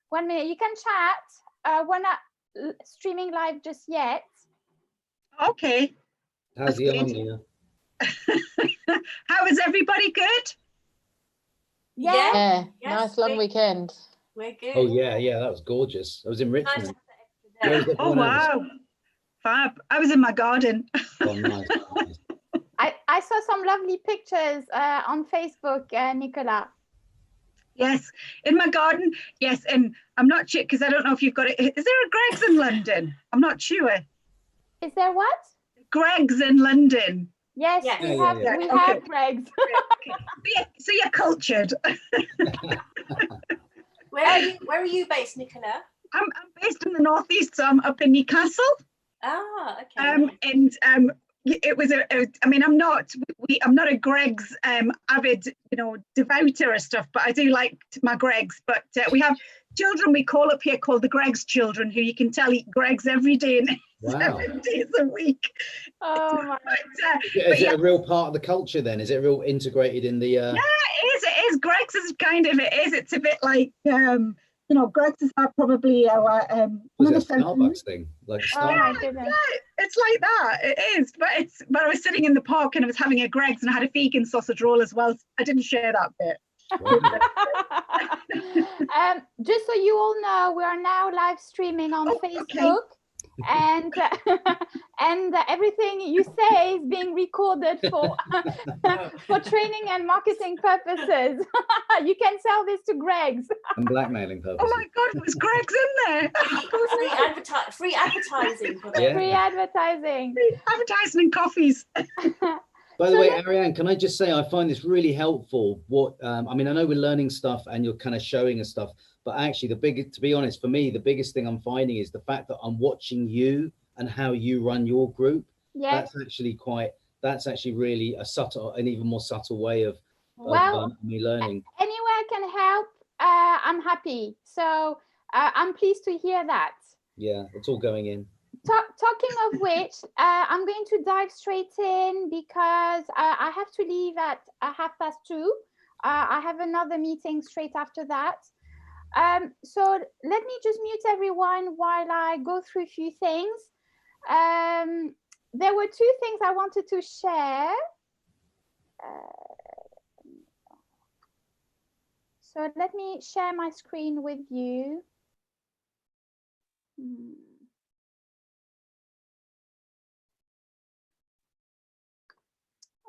1 minute. You can chat. We're not streaming live just yet. Okay. How's the army? How is everybody? Good? Yeah. Yeah, nice long weekend. We're good. Oh yeah, that was gorgeous. I was in Richmond. Nice. Oh wow, fab. I was in my garden. Oh, nice. I saw some lovely pictures on Facebook, Nicola. Yes, in my garden. Yes, and I'm not sure because I don't know if you've got it. Is there a Greg's in London? I'm not sure. Is there what? Greg's in London. Yes, Yes. we Yeah, have. yeah. We Okay. have Greg's. So you're cultured. Where are you based, Nicola? I'm based in the northeast, so I'm up in Newcastle. Ah, okay. And it was I mean, I'm not a Greg's avid, devouter or stuff, but I do like my Greg's. But we have children we call up here called the Greg's children, who you can tell eat Greg's every day and Wow. 7 days a week. Oh my. Is it a real part of the culture then? Is it real integrated in the? Yeah, it is. Greg's is kind of It's a bit like Greg's is probably our Was it a Starbucks thing? Like Oh my Starbucks? goodness. Yeah, it's like that. It is, but I was sitting in the park and I was having a Greg's and I had a vegan sausage roll as well. I didn't share that bit. Just so you all know, we are now live streaming on Facebook, and everything you say is being recorded for for training and marketing purposes. You can sell this to Greg's. And blackmailing purposes. Oh my God, it was Greg's in there. Free advertising for them. Yeah. Free advertising. Advertising and coffees. By the way, Ariane, can I just say I find this really helpful. I mean, I know we're learning stuff and you're kind of showing us stuff, but actually to be honest, for me, the biggest thing I'm finding is the fact that I'm watching you and how you run your group. Yes. That's actually really an even more subtle way of me learning. Anywhere I can help, I'm happy. So I'm pleased to hear that. Yeah, it's all going in. Talking of which, I'm going to dive straight in because I have to leave at 2:30. I have another meeting straight after that. So let me just mute everyone while I go through a few things. There were two things I wanted to share. So let me share my screen with you.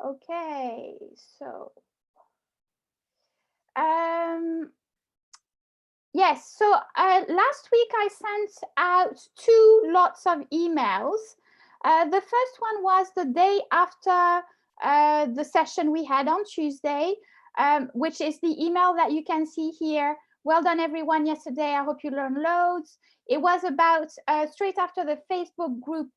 Okay, so yes, so last week I sent out 2 lots of emails. The first one was the day after the session we had on Tuesday, which is the email that you can see here. Well done, everyone, yesterday. I hope you learned loads. It was about straight after the Facebook group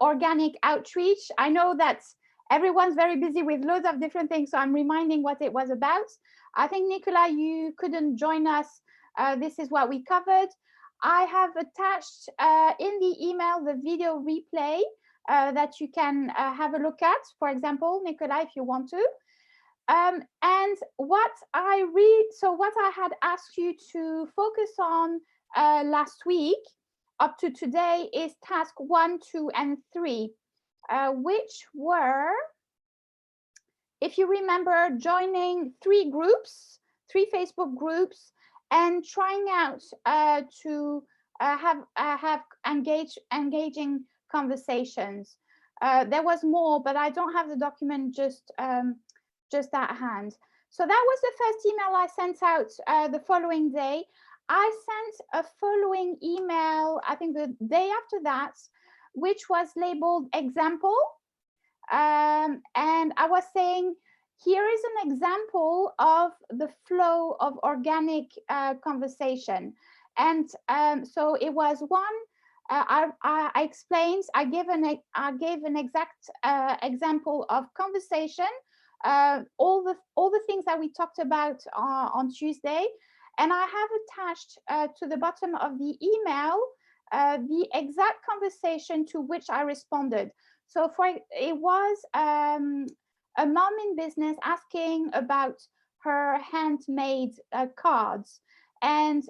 organic outreach. I know that everyone's very busy with loads of different things, so I'm reminding what it was about. I think, Nicola, you couldn't join us. This is what we covered. I have attached in the email the video replay that you can have a look at, for example, Nicola, if you want to. And what I had asked you to focus on last week up to today is task 1, 2, and 3. Which were, if you remember, joining 3 Facebook groups, and trying out to have engaging conversations. There was more, but I don't have the document just at hand. So that was the first email I sent out the following day. I sent a following email, I think the day after that, which was labeled example. And I was saying, here is an example of the flow of organic conversation. And so it was one, I explained, I gave an exact example of conversation, all the things that we talked about on Tuesday. And I have attached to the bottom of the email the exact conversation to which I responded. So it was a mom in business asking about her handmade cards. And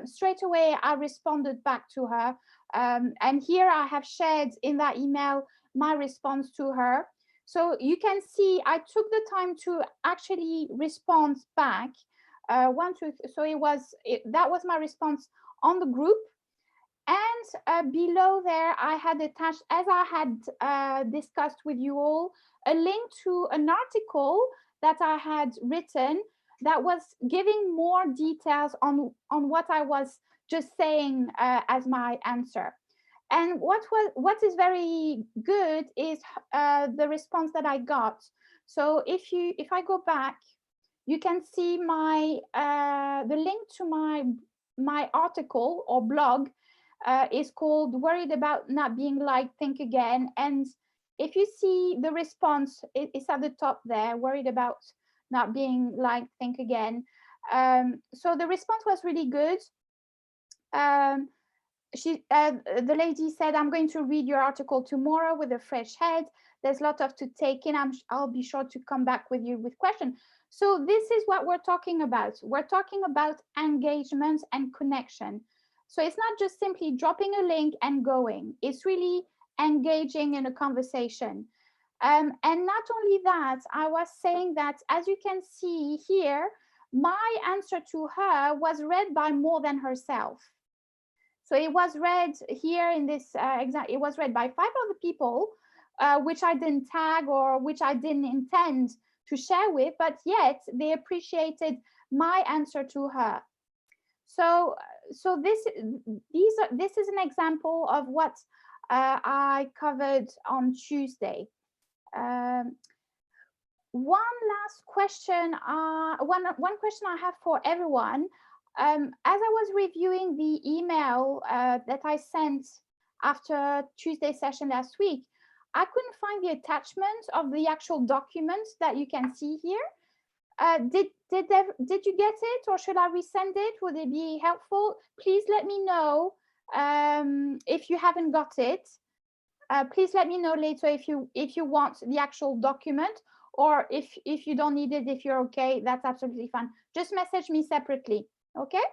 straight away, I responded back to her. And here I have shared in that email my response to her. So you can see I took the time to actually respond back. So that was my response on the group. And below there, I had attached, as I had discussed with you all, a link to an article that I had written that was giving more details on what I was just saying as my answer. And what is very good is the response that I got. So if I go back, you can see the link to my article or blog is called "Worried About Not Being Liked, Think Again." And if you see the response, it's at the top there, worried about not being liked, think again. So the response was really good. The lady said, "I'm going to read your article tomorrow with a fresh head. There's a lot of to take in. I'll be sure to come back with you with questions." So this is what we're talking about. We're talking about engagement and connection. So it's not just simply dropping a link and going. It's really engaging in a conversation. And not only that, I was saying that, as you can see here, my answer to her was read by more than herself. So it was read here in this example, it was read by 5 other people, which I didn't tag or which I didn't intend to share with, but yet they appreciated my answer to her. So this is an example of what I covered on Tuesday. One last question, one question I have for everyone. As I was reviewing the email that I sent after Tuesday session last week, I couldn't find the attachment of the actual document that you can see here. Did you get it, or should I resend it? Would it be helpful? Please let me know if you haven't got it. Please let me know later if you want the actual document, or if you don't need it, if you're okay, that's absolutely fine. Just message me separately, okay?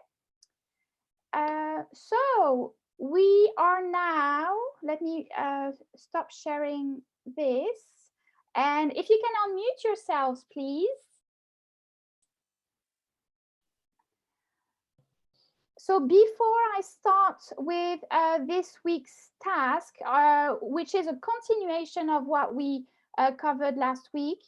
So we are now, let me stop sharing this. And if you can unmute yourselves, please. So before I start with this week's task, which is a continuation of what we covered last week,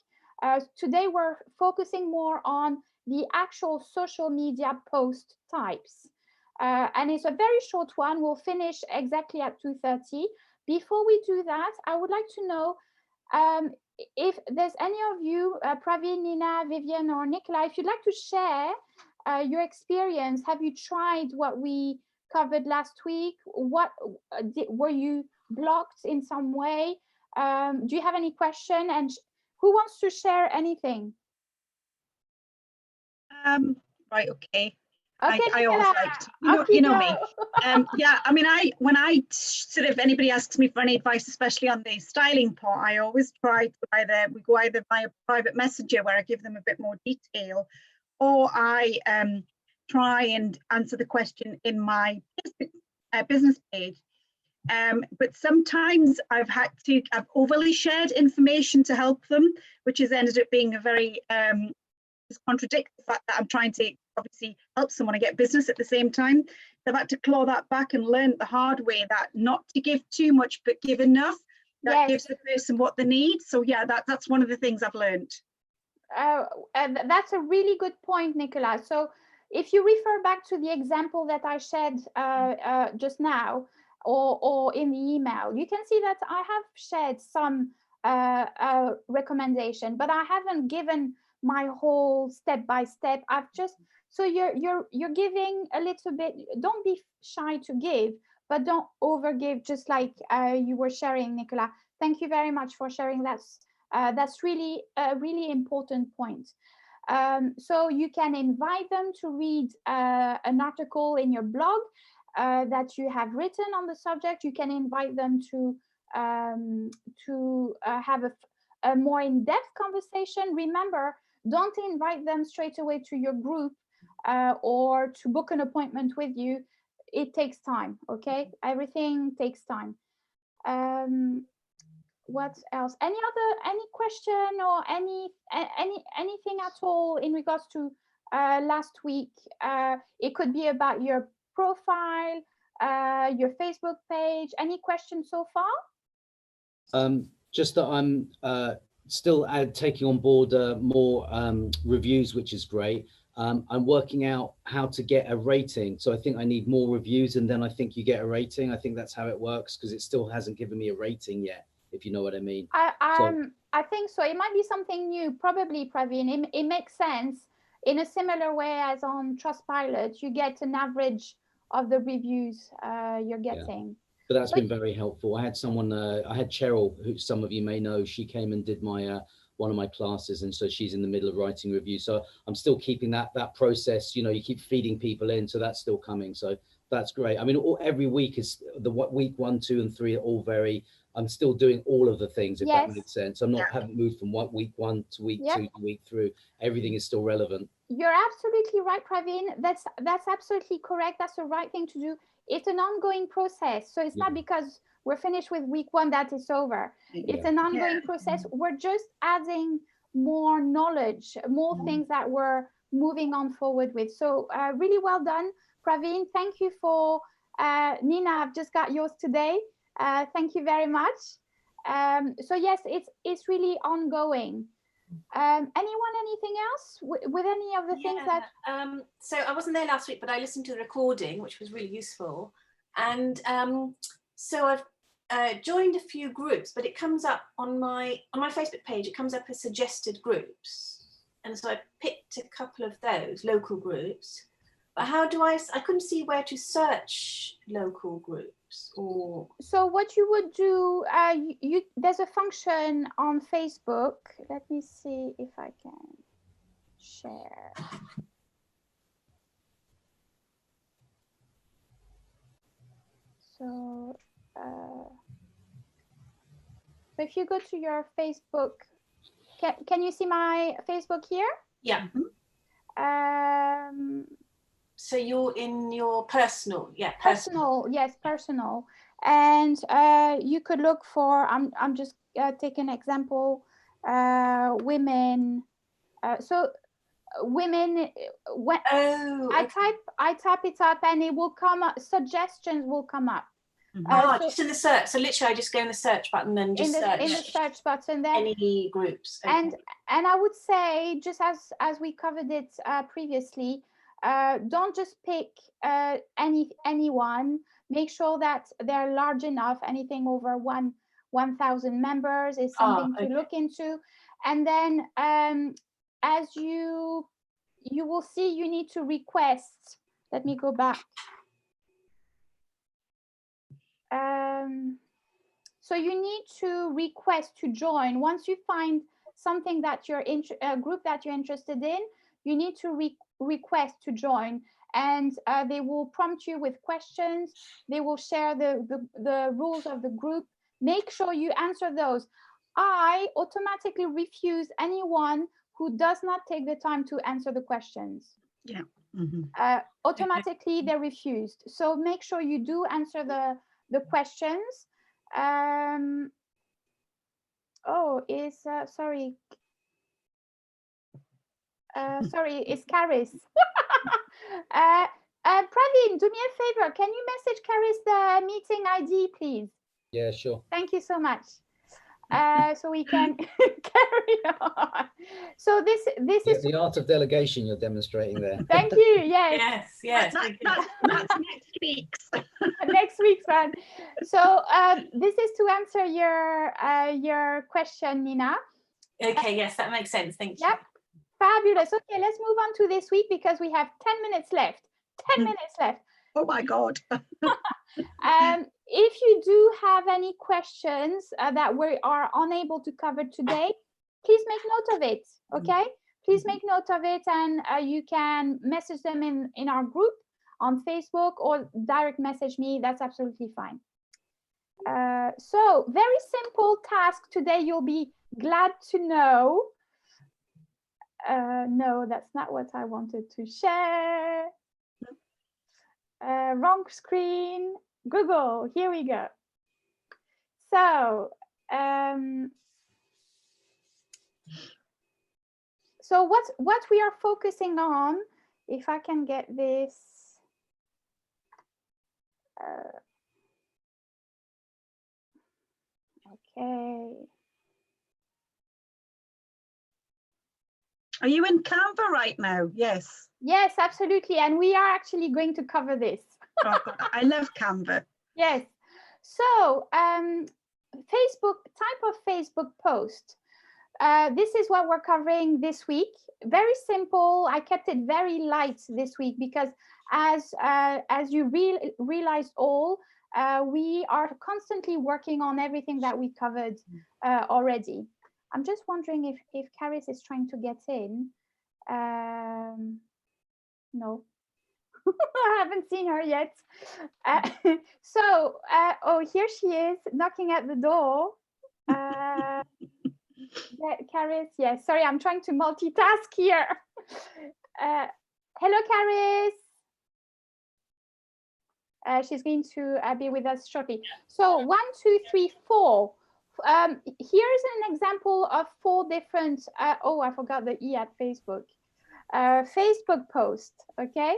today we're focusing more on the actual social media post types. And it's a very short one. We'll finish exactly at 2:30. Before we do that, I would like to know if there's any of you, Praveen, Nina, Vivian, or Nicola, if you'd like to share your experience. Have you tried what we covered last week? Were you blocked in some way? Do you have any question? And who wants to share anything? Right, okay. Okay, I always liked, you know me. Yeah, I mean, when I sort of, anybody asks me for any advice, especially on the styling part, I always try to we go either via private messenger where I give them a bit more detail, or I try and answer the question in my business page. But sometimes I've overly shared information to help them, which has ended up being a very just contradict the fact that I'm trying to obviously help someone to get business at the same time. I've had to claw that back and learn the hard way that not to give too much, but give enough that gives the person what they need. So yeah, that's one of the things I've learned. That's a really good point, Nicola. So if you refer back to the example that I shared just now, or in the email, you can see that I have shared some recommendation, but I haven't given my whole step-by-step. I've just, so you're giving a little bit. Don't be shy to give, but don't overgive, just like you were sharing, Nicola. Thank you very much for sharing that. That's really a really important point. So you can invite them to read an article in your blog that you have written on the subject. You can invite them to have a more in-depth conversation. Remember, don't invite them straight away to your group or to book an appointment with you, it takes time. Okay, everything takes time. What else? Any question or anything at all in regards to last week? It could be about your profile, your Facebook page. Any questions so far? Just that I'm still taking on board more reviews, which is great. I'm working out how to get a rating. So I think I need more reviews, and then I think you get a rating. I think that's how it works, because it still hasn't given me a rating yet, if you know what I mean. I think so. It might be something new, probably, Praveen. It makes sense in a similar way as on Trustpilot. You get an average of the reviews you're getting. Yeah. But that's been very helpful. I had someone, I had Cheryl, who some of you may know. She came and did my one of my classes, and so she's in the middle of writing reviews. So I'm still keeping that process. You know, you keep feeding people in, so that's still coming. So that's great. I mean, every week is week 1, 2, and 3 are all very. I'm still doing all of the things, if that makes sense. I'm not haven't moved from week 1 to week 2 to week 3. Everything is still relevant. You're absolutely right, Praveen. That's absolutely correct. That's the right thing to do. It's an ongoing process. So it's not because we're finished with week 1 that it's over. It's an ongoing process. We're just adding more knowledge, more things that we're moving on forward with. So really well done, Praveen. Thank you for Nina. I've just got yours today. Thank you very much. So yes, it's really ongoing. Anyone, anything else with any of the things that so I wasn't there last week, but I listened to the recording, which was really useful, and so I've joined a few groups, but it comes up on my Facebook page, it comes up as suggested groups, and so I picked a couple of those local groups. But how do I couldn't see where to search local groups. Or so what you would do, there's a function on Facebook. Let me see if I can share. So if you go to your Facebook, can you see my Facebook here? Yeah. So you're in your personal, personal, yes, personal, and you could look for. I'm just taking an example. Women. So women. When I type it up, and it will come up. Suggestions will come up. So just in the search. So literally, I just go in the search button and just search in the search button. Then any groups. Okay. And I would say, just as we covered it previously. Don't just pick anyone. Make sure that they're large enough. Anything over 1,000 members is something to look into. And then as you will see, you need to request. Let me go back. So you need to request to join. Once you find something that you're a group that you're interested in, you need to request to join, and they will prompt you with questions. They will share the rules of the group. Make sure you answer those. I automatically refuse anyone who does not take the time to answer the questions. Yeah. Automatically they're refused. So make sure you do answer the questions. Sorry. Sorry, it's Caris. Praveen, do me a favor. Can you message Caris the meeting ID, please? Yeah, sure. Thank you so much. So we can carry on. So this is the art of delegation you're demonstrating there. Thank you. Yes. Yes. That's next week's. Next week's one. So this is to answer your question, Nina. Okay. Yes, that makes sense. Thank you. Yep. Fabulous. Okay, let's move on to this week because we have 10 minutes left. 10 minutes left. Oh my God. If you do have any questions that we are unable to cover today, please make note of it. Okay, please make note of it, and you can message them in our group on Facebook or direct message me. That's absolutely fine. So very simple task today. You'll be glad to know. No, that's not what I wanted to share. Wrong screen. Google, here we go. So, so what we are focusing on, if I can get this. Okay. Are you in Canva right now? Yes. Yes, absolutely. And we are actually going to cover this. Oh, God, I love Canva. Yes. So Facebook, type of Facebook post. This is what we're covering this week. Very simple. I kept it very light this week because as you realized all, we are constantly working on everything that we covered already. I'm just wondering if Caris is trying to get in. No. I haven't seen her yet. Oh, here she is knocking at the door. Caris, yes. Sorry, I'm trying to multitask here. Hello, Caris. She's going to be with us shortly. So 1, 2, 3, 4. Here's an example of 4 different. Oh, I forgot the E at Facebook. Facebook post. Okay.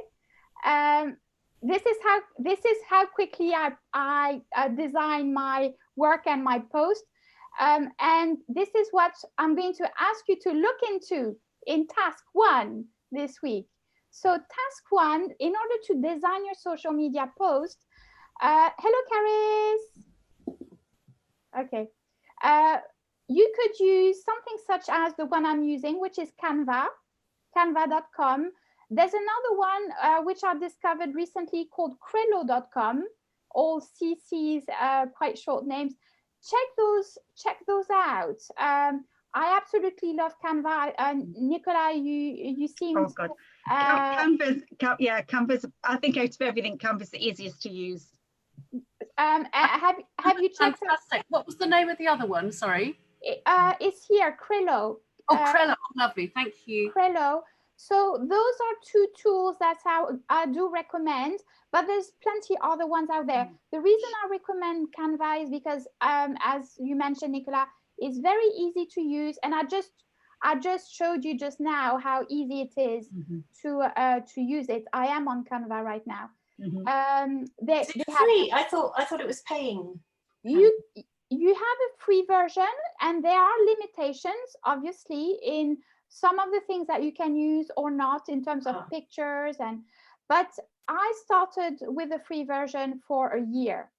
This is how quickly I design my work and my post. And this is what I'm going to ask you to look into in task 1 this week. So task 1, in order to design your social media post, hello, Caris. Okay. You could use something such as the one I'm using, which is Canva, canva.com. There's another one which I discovered recently called Crello.com, all CC's, quite short names. Check those out. I absolutely love Canva. Nicola, you seem. Oh God, Canva's. I think out of everything, Canva's the easiest to use. Have you checked? Fantastic. What was the name of the other one? Sorry. It's here, Crello. Oh, Crello. Lovely. Thank you. Crello. So those are 2 tools that I do recommend, but there's plenty other ones out there. The reason I recommend Canva is because, as you mentioned, Nicola, it's very easy to use, and I just showed you just now how easy it is to use it. I am on Canva right now. Is it free? I thought it was paying. You have a free version, and there are limitations, obviously, in some of the things that you can use or not in terms of pictures, but I started with a free version for a year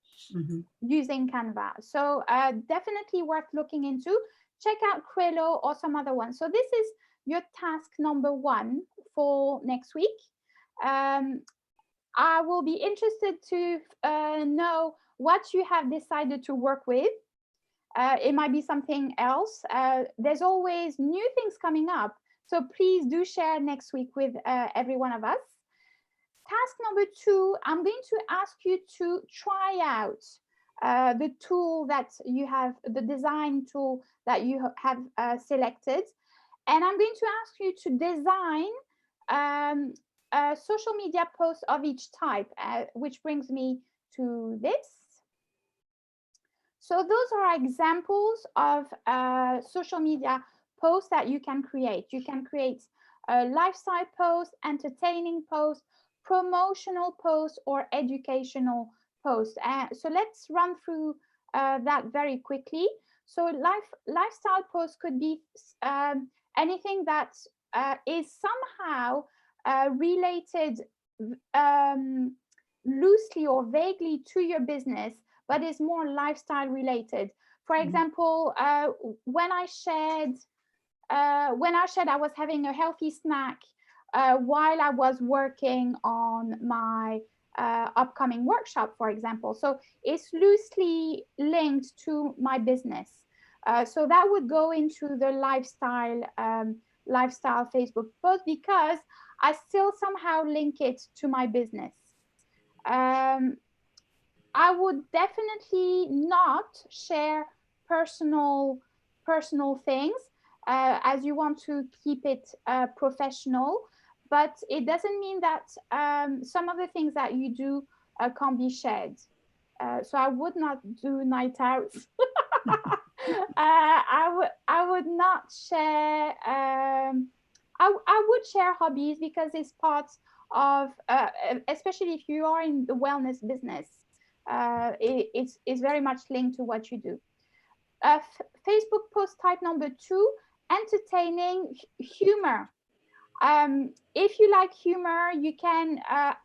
using Canva. So definitely worth looking into. Check out Crello or some other one. So this is your task number 1 for next week. I will be interested to know what you have decided to work with. It might be something else. There's always new things coming up. So please do share next week with every one of us. Task number 2, I'm going to ask you to try out the tool that you have, the design tool that you have selected. And I'm going to ask you to design a social media post of each type, which brings me to this. So those are examples of social media posts that you can create. You can create a lifestyle post, entertaining post, promotional post, or educational post. So let's run through that very quickly. So lifestyle post could be anything that is somehow related loosely or vaguely to your business, but is more lifestyle related. For example, when I shared I was having a healthy snack while I was working on my upcoming workshop, for example. So it's loosely linked to my business. So that would go into the lifestyle Facebook post because I still somehow link it to my business. I would definitely not share personal things. as you want to keep it professional, but it doesn't mean that some of the things that you do can't be shared. So I would not do night out. I would not share. I would share hobbies because it's part of, especially if you are in the wellness business, it's very much linked to what you do. Facebook post type number 2, entertaining humor. If you like humor, you can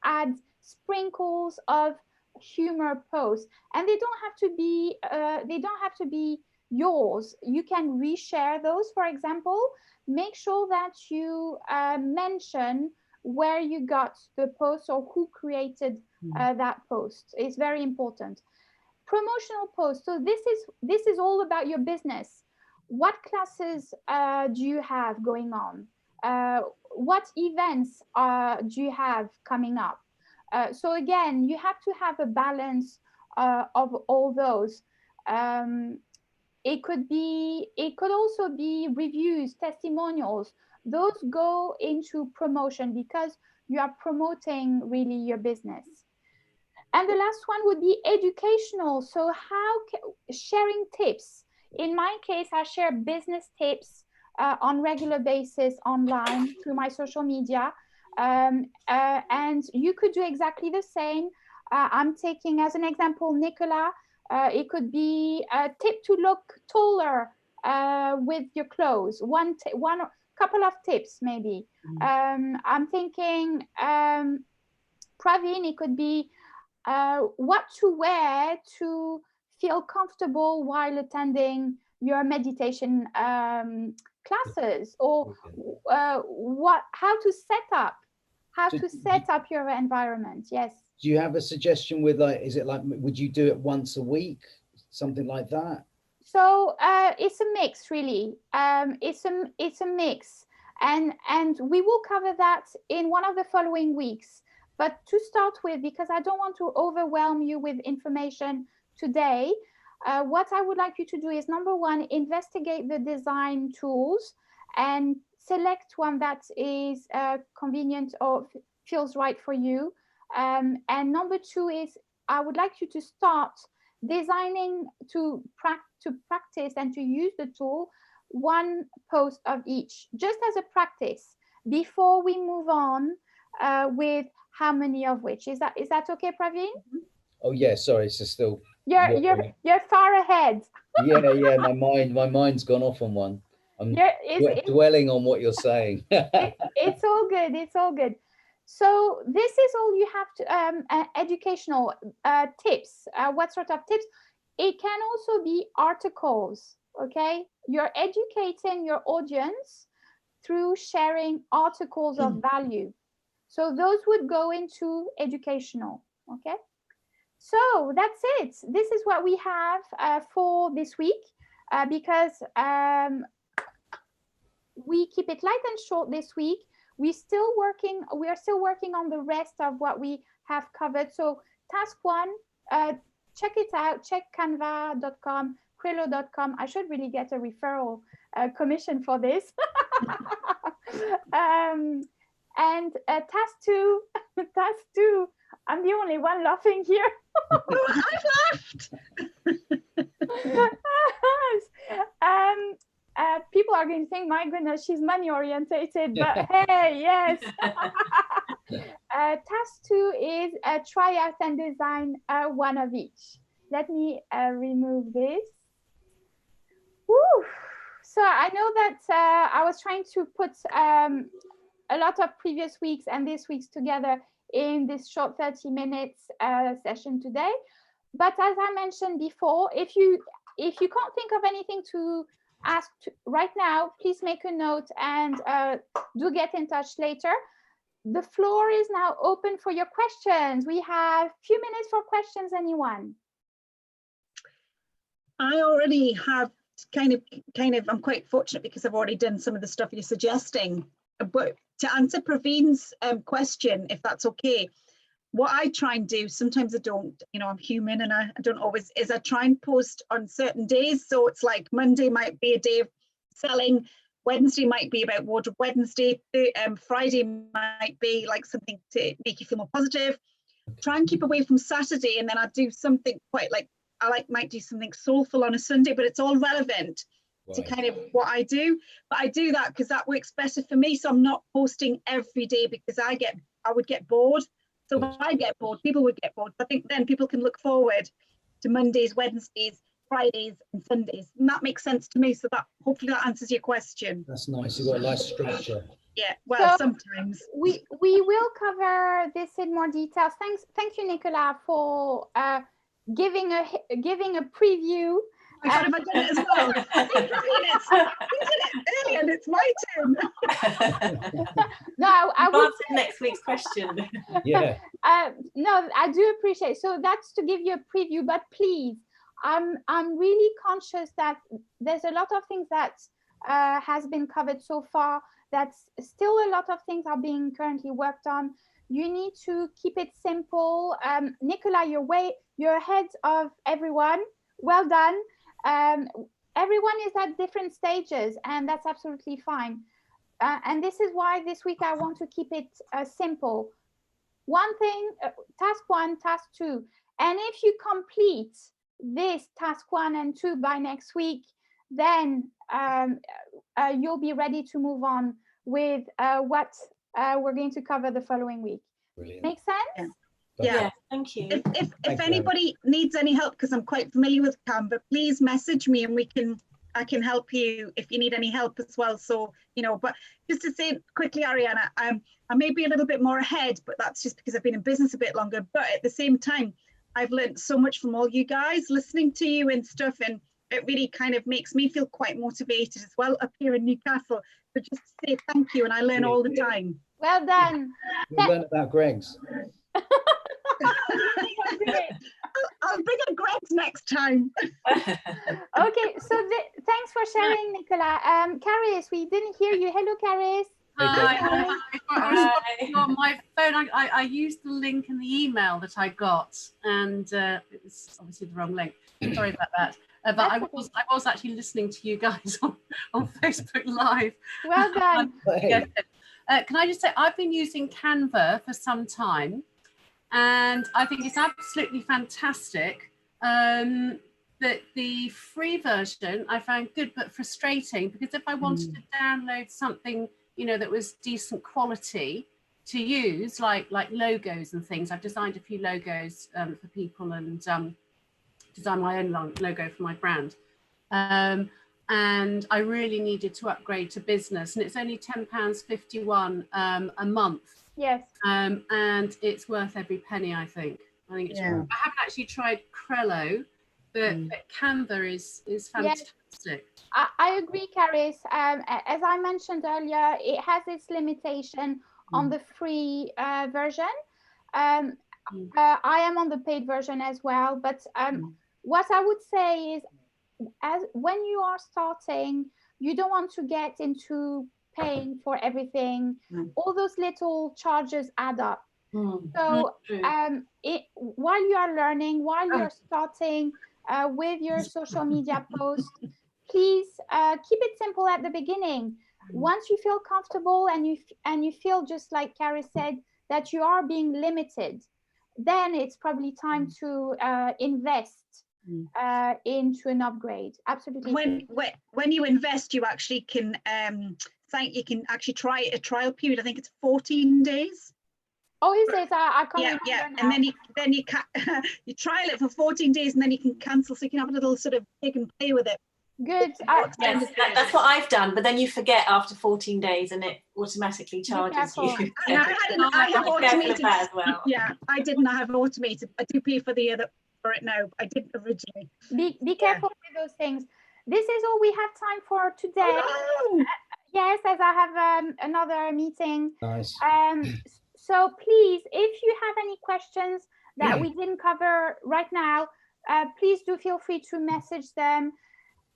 add sprinkles of humor posts, and they don't have to be yours. You can reshare those. For example, make sure that you mention where you got the post or who created that post. It's very important. Promotional posts. So this is all about your business. What classes do you have going on? What events do you have coming up? So again, you have to have a balance of all those. It could also be reviews, testimonials. Those go into promotion because you are promoting really your business. And the last one would be educational. So sharing tips. In my case, I share business tips on regular basis online through my social media. And you could do exactly the same. I'm taking as an example, Nicola. It could be a tip to look taller with your clothes. One couple of tips maybe. I'm thinking Praveen, it could be what to wear to feel comfortable while attending your meditation classes, or how to set up your environment. Yes. Do you have a suggestion with, like, is it like, would you do it once a week, something like that? So it's a mix, really. It's a mix, and we will cover that in one of the following weeks. But to start with, because I don't want to overwhelm you with information today, what I would like you to do is, number one, investigate the design tools and select one that is convenient or feels right for you. And number two is, I would like you to start designing to practice and to use the tool, one post of each, just as a practice, before we move on with how many of which. Is that okay, Praveen? Oh yeah, sorry, it's still you're far ahead. yeah, my mind's gone off on one. I'm dwelling on what you're saying. It's all good. So this is all you have to educational tips. What sort of tips? It can also be articles. Okay, you're educating your audience through sharing articles of value. So those would go into educational. Okay, so that's it. This is what we have for this week, because we keep it light and short this week. We are still working on the rest of what we have covered. So task 1, check it out. Check canva.com, Crello.com. I should really get a referral commission for this. And task 2, I'm the only one laughing here. I've laughed. People are going to think, my goodness, she's money orientated, but hey, yes. Task 2 is try out and design one of each. Let me remove this. Woo. So I know that I was trying to put a lot of previous weeks and this week's together in this short 30 minutes session today. But as I mentioned before, if you can't think of anything to ask right now, please make a note and do get in touch later. The floor is now open for your questions. We have a few minutes for questions, anyone? I already have kind of, I'm quite fortunate because I've already done some of the stuff you're suggesting. But to answer Praveen's question, if that's okay, what I try and do, sometimes I don't, I'm human and I don't always, is I try and post on certain days. So it's like Monday might be a day of selling, Wednesday might be about Wardrobe Wednesday. Friday might be like something to make you feel more positive. Try and keep away from Saturday, and then I'd do something quite like, might do something soulful on a Sunday, but it's all relevant to kind of what I do. But I do that because that works better for me. So I'm not posting every day because I would get bored. So if I get bored, people would get bored. I think then people can look forward to Mondays, Wednesdays, Fridays and Sundays. And that makes sense to me. So that hopefully that answers your question. That's nice. You've got a nice structure. Yeah, well, So sometimes. We will cover this in more details. Thank you, Nicola, for giving a preview. I thought if I did it as well. I think you did it earlier and it's my turn. No, I would answer next week's question. Yeah. No, I do appreciate. So that's to give you a preview, but please, I'm really conscious that there's a lot of things that has been covered so far. That's still a lot of things are being currently worked on. You need to keep it simple. Nicola, you're ahead of everyone. Well done. Everyone is at different stages, and that's absolutely fine. And this is why this week I want to keep it simple. One thing, task 1, task 2. And if you complete this task 1 and 2 by next week, then you'll be ready to move on with what we're going to cover the following week. Brilliant. Make sense? Yeah. Thank you. If anybody needs any help, because I'm quite familiar with Canva, please message me and I can help you if you need any help as well. So, but just to say quickly, Ariane, I may be a little bit more ahead, but that's just because I've been in business a bit longer. But at the same time, I've learned so much from all you guys listening to you and stuff. And it really kind of makes me feel quite motivated as well up here in Newcastle. So just to say thank you. And I learn all the time. Well done. We learned about Greg's. I'll bring a Greg's next time. Okay, so thanks for sharing, Nicola. Caris, we didn't hear you. Hello, Caris. Hi. On my phone, I used the link in the email that I got, and it was obviously the wrong link. Sorry about that. But I was actually listening to you guys on Facebook Live. Well done. Can I just say, I've been using Canva for some time, and I think it's absolutely fantastic. But the free version I found good but frustrating, because if I wanted to download something that was decent quality to use, like logos and things, I've designed a few logos for people and designed my own logo for my brand. And I really needed to upgrade to business, and it's only £10.51 a month. Yes. And it's worth every penny, I think. It's I haven't actually tried Crello, but Canva is fantastic. Yes. I agree, Caris. As I mentioned earlier, it has its limitation on the free version. I am on the paid version as well, but what I would say is, when you are starting, you don't want to get into paying for everything. All those little charges add up. So while you are learning, while you're starting with your social media posts, please keep it simple at the beginning. Once you feel comfortable and you feel, just like Carrie said, that you are being limited, then it's probably time to invest into an upgrade. Absolutely. When you invest, you actually can you can actually try a trial period. I think it's 14 days. Oh, is it? I can't. Yeah. And then you can you trial it for 14 days, and then you can cancel, so you can have a little sort of take and play with it. Good. Yes, that's what I've done, but then you forget after 14 days and it automatically charges you. And I have automated as well. Yeah, I didn't have automated. I do pay for it now, but I didn't originally. Be careful with those things. This is all we have time for today. Oh, no. Yes, as I have another meeting. Nice. So please, if you have any questions that we didn't cover right now, please do feel free to message them.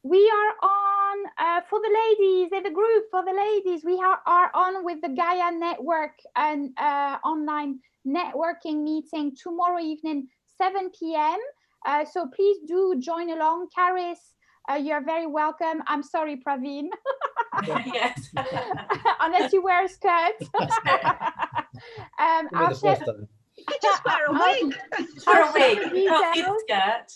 We are on, for the ladies, in the group, for the ladies, we are on with the Gaia Network and online networking meeting tomorrow evening, 7 p.m. So please do join along. Caris, you're very welcome. I'm sorry, Praveen. Yes. Unless you wear a skirt. I'll share. You just wear a wig. For a wig. Details. Skirt.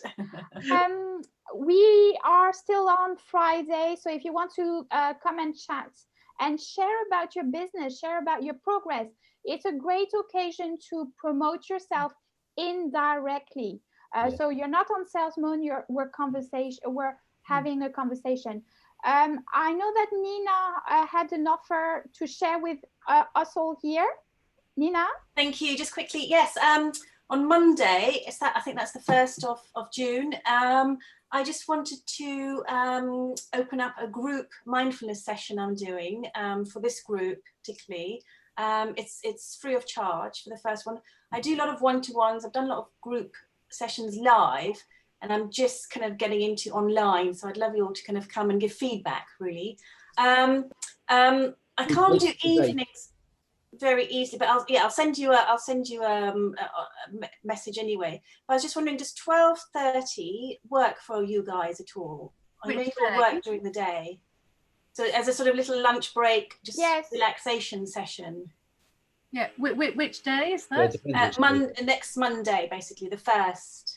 We are still on Friday, so if you want to come and chat and share about your business, share about your progress, it's a great occasion to promote yourself indirectly. So you're not on sales mode, we're having a conversation. I know that Nina had an offer to share with us all here. Nina? Thank you. Just quickly, yes. On Monday, I think that's the 1st of June. I just wanted to open up a group mindfulness session I'm doing for this group particularly. It's free of charge for the first one. I do a lot of one-to-ones. I've done a lot of group sessions live, and I'm just kind of getting into online. So I'd love you all to kind of come and give feedback, really. I can't do evenings very easily, but I'll send you a message anyway. But I was just wondering, does 12:30 work for you guys at all? I know you all work during the day, so as a sort of little lunch break, just relaxation session. Yeah, which day is that? Next Monday, basically the 1st.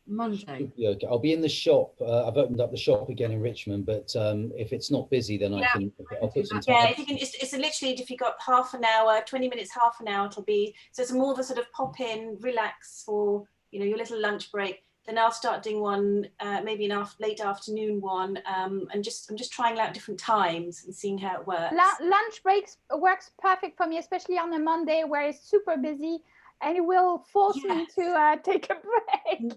Monday. Yeah, I'll be in the shop. I've opened up the shop again in Richmond, but if it's not busy, then I'll put some time. Yeah, if you can, it's literally, if you've got half an hour, 20 minutes, half an hour, it'll be, so it's more of a sort of pop in, relax for, you know, your little lunch break. Then I'll start doing one, maybe an late afternoon one, and I'm just trying out different times and seeing how it works. Lunch breaks works perfect for me, especially on a Monday where it's super busy. And it will force me to take a break.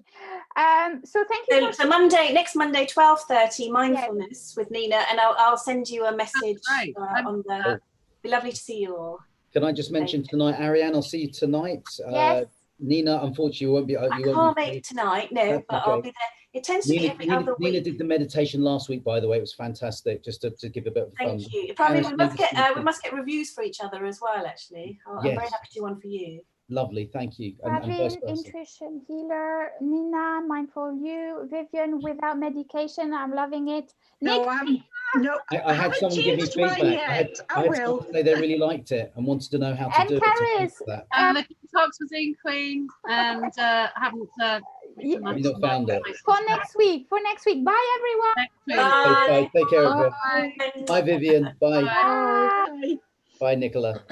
So thank you. So next Monday, 12:30, mindfulness with Nina, and I'll send you a message on the. It'd be lovely to see you all. Can I just mention tonight, Ariane? I'll see you tonight. Yes. Nina, unfortunately, you won't be. I can't make it tonight, no, but I'll be there. It tends to be every other week. Nina did the meditation last week, by the way. It was fantastic. Just to give a bit of fun. Thank you. Probably we must get reviews for each other as well. Actually, I'm very happy to do one for you. Lovely, thank you. Praveen, intuition healer. Nina, mindful you. Vivian, without medication. I'm loving it. No, I had someone give me feedback. I had someone say they really liked it and wanted to know how to do Paris, it. And the talks was in Queen, and haven't not found it. For next week. Bye, everyone. Bye. Take care, everyone. Bye. Bye, Vivian. Bye. Bye. Bye, Nicola.